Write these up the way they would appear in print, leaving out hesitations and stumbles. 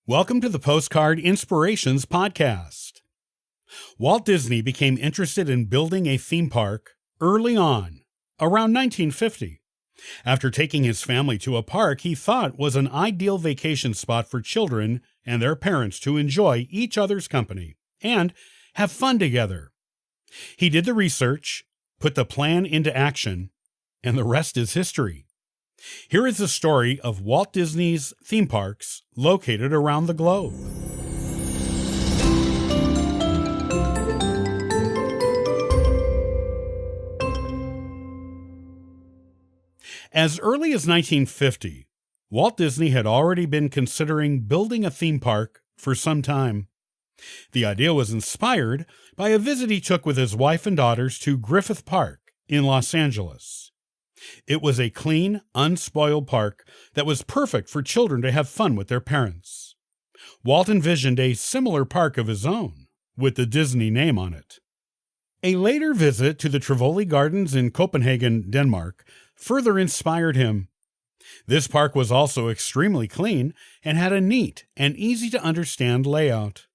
Welcome to the Postcard Inspirations podcast. Walt Disney became interested in building a theme park early on, around 1950. After taking his family to a park he thought was an ideal vacation spot for children and their parents to enjoy each other's company and have fun together. He did the research, put the plan into action, and the rest is history. Here is the story of Walt Disney's theme parks located around the globe. As early as 1950, Walt Disney had already been considering building a theme park for some time. The idea was inspired by a visit he took with his wife and daughters to Griffith Park in Los Angeles. It was a clean, unspoiled park that was perfect for children to have fun with their parents. Walt envisioned a similar park of his own, with the Disney name on it. A later visit to the Tivoli Gardens in Copenhagen, Denmark, further inspired him. This park was also extremely clean and had a neat and easy-to-understand layout.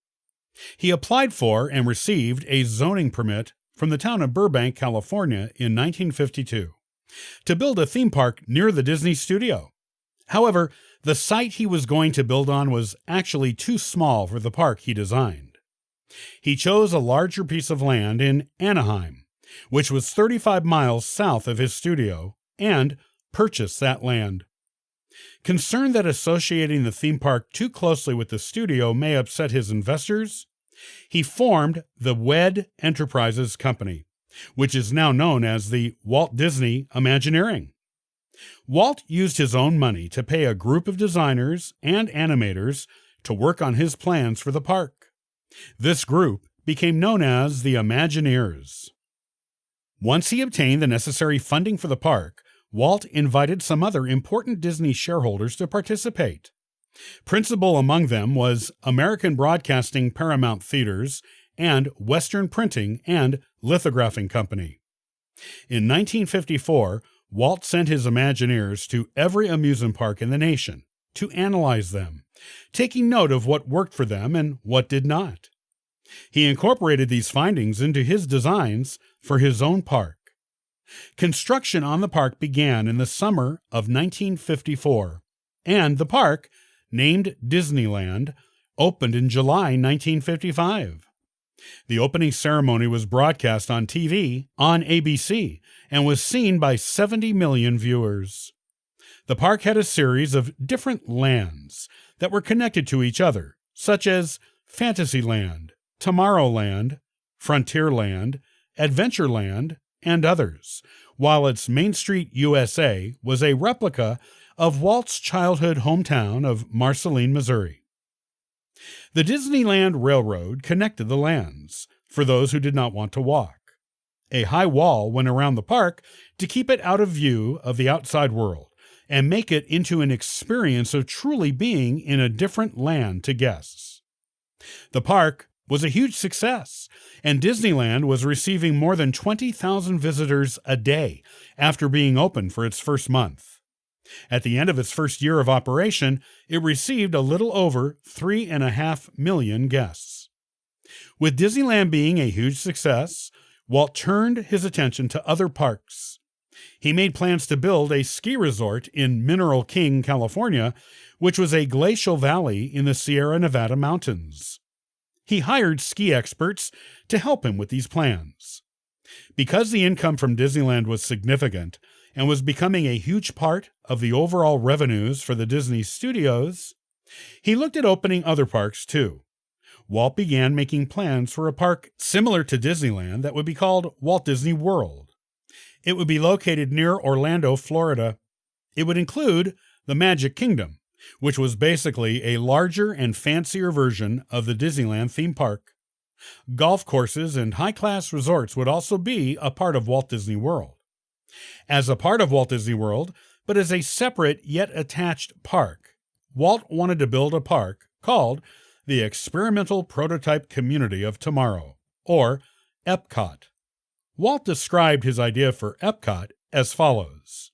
He applied for and received a zoning permit from the town of Burbank, California in 1952. To build a theme park near the Disney studio. However, the site he was going to build on was actually too small for the park he designed. He chose a larger piece of land in Anaheim, which was 35 miles south of his studio, and purchased that land. Concerned that associating the theme park too closely with the studio may upset his investors, he formed the WED Enterprises Company, which is now known as the Walt Disney Imagineering. Walt used his own money to pay a group of designers and animators to work on his plans for the park. This group became known as the Imagineers. Once he obtained the necessary funding for the park, Walt invited some other important Disney shareholders to participate. Principal among them was American Broadcasting Paramount Theaters and Western Printing and Lithographing Company. In 1954, Walt sent his Imagineers to every amusement park in the nation to analyze them, taking note of what worked for them and what did not. He incorporated these findings into his designs for his own park. Construction on the park began in the summer of 1954, and the park, named Disneyland, opened in July 1955. The opening ceremony was broadcast on TV on ABC and was seen by 70 million viewers. The park had a series of different lands that were connected to each other, such as Fantasyland, Tomorrowland, Frontierland, Adventureland, and others, while its Main Street USA was a replica of Walt's childhood hometown of Marceline, Missouri. The Disneyland Railroad connected the lands for those who did not want to walk. A high wall went around the park to keep it out of view of the outside world and make it into an experience of truly being in a different land to guests. The park was a huge success, and Disneyland was receiving more than 20,000 visitors a day after being open for its first month. At the end of its first year of operation, it received a little over 3.5 million guests. With Disneyland being a huge success, Walt turned his attention to other parks. He made plans to build a ski resort in Mineral King, California, which was a glacial valley in the Sierra Nevada mountains. He hired ski experts to help him with these plans. Because the income from Disneyland was significant and was becoming a huge part of the overall revenues for the Disney studios, he looked at opening other parks too. Walt began making plans for a park similar to Disneyland that would be called Walt Disney World. It would be located near Orlando, Florida. It would include the Magic Kingdom, which was basically a larger and fancier version of the Disneyland theme park. Golf courses and high-class resorts would also be a part of Walt Disney World. As a part of Walt Disney World, but as a separate yet attached park, Walt wanted to build a park called the Experimental Prototype Community of Tomorrow, or Epcot. Walt described his idea for Epcot as follows: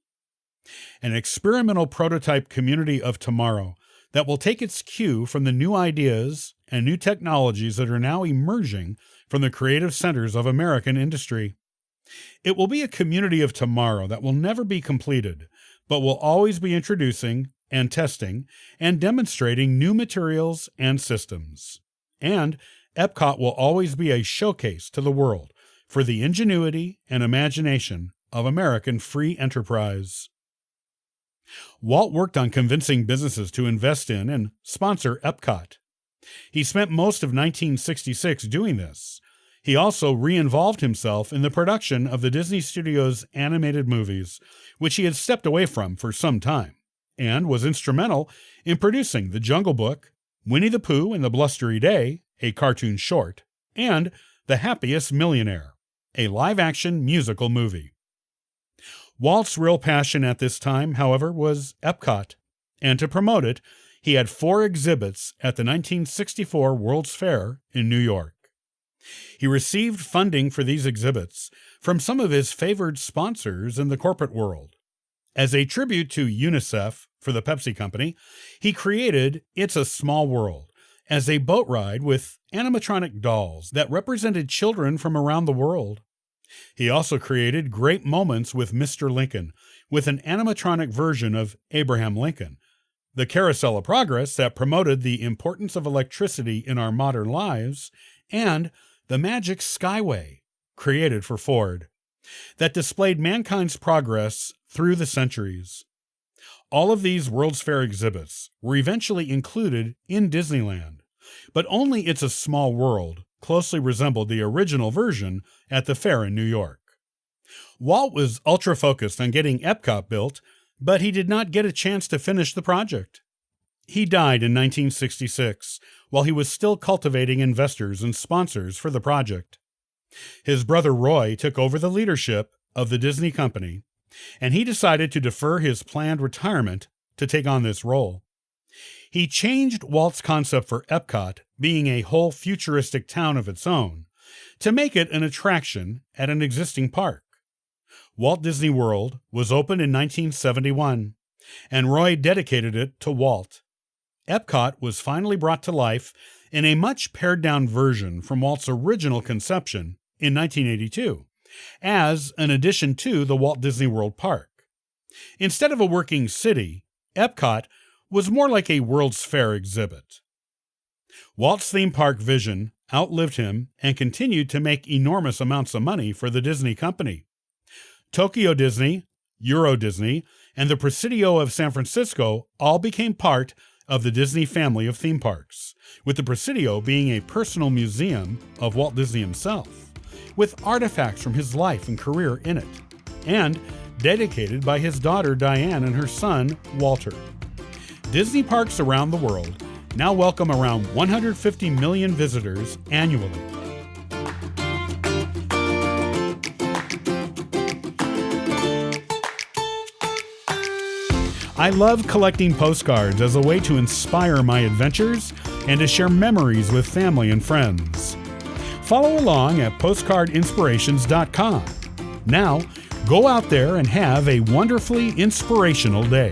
an experimental prototype community of tomorrow that will take its cue from the new ideas and new technologies that are now emerging from the creative centers of American industry. It will be a community of tomorrow that will never be completed, but will always be introducing and testing and demonstrating new materials and systems. And Epcot will always be a showcase to the world for the ingenuity and imagination of American free enterprise. Walt worked on convincing businesses to invest in and sponsor Epcot. He spent most of 1966 doing this. He also re-involved himself in the production of the Disney Studios animated movies, which he had stepped away from for some time, and was instrumental in producing The Jungle Book, Winnie the Pooh and the Blustery Day, a cartoon short, and The Happiest Millionaire, a live-action musical movie. Walt's real passion at this time, however, was Epcot, and to promote it, he had 4 exhibits at the 1964 World's Fair in New York. He received funding for these exhibits from some of his favored sponsors in the corporate world. As a tribute to UNICEF for the Pepsi Company, he created It's a Small World as a boat ride with animatronic dolls that represented children from around the world. He also created Great Moments with Mr. Lincoln, with an animatronic version of Abraham Lincoln, the Carousel of Progress that promoted the importance of electricity in our modern lives, and the Magic Skyway, created for Ford, that displayed mankind's progress through the centuries. All of these World's Fair exhibits were eventually included in Disneyland, but only It's a Small World closely resembled the original version at the fair in New York. Walt was ultra-focused on getting Epcot built, but he did not get a chance to finish the project. He died in 1966, while he was still cultivating investors and sponsors for the project. His brother Roy took over the leadership of the Disney Company, and he decided to defer his planned retirement to take on this role. He changed Walt's concept for Epcot, being a whole futuristic town of its own, to make it an attraction at an existing park. Walt Disney World was opened in 1971, and Roy dedicated it to Walt. Epcot was finally brought to life in a much pared-down version from Walt's original conception in 1982, as an addition to the Walt Disney World Park. Instead of a working city, Epcot was more like a World's Fair exhibit. Walt's theme park vision outlived him and continued to make enormous amounts of money for the Disney Company. Tokyo Disney, Euro Disney, and the Presidio of San Francisco all became part of the Disney family of theme parks, with the Presidio being a personal museum of Walt Disney himself, with artifacts from his life and career in it, and dedicated by his daughter Diane and her son Walter. Disney parks around the world now welcome around 150 million visitors annually. I love collecting postcards as a way to inspire my adventures and to share memories with family and friends. Follow along at postcardinspirations.com. Now, go out there and have a wonderfully inspirational day.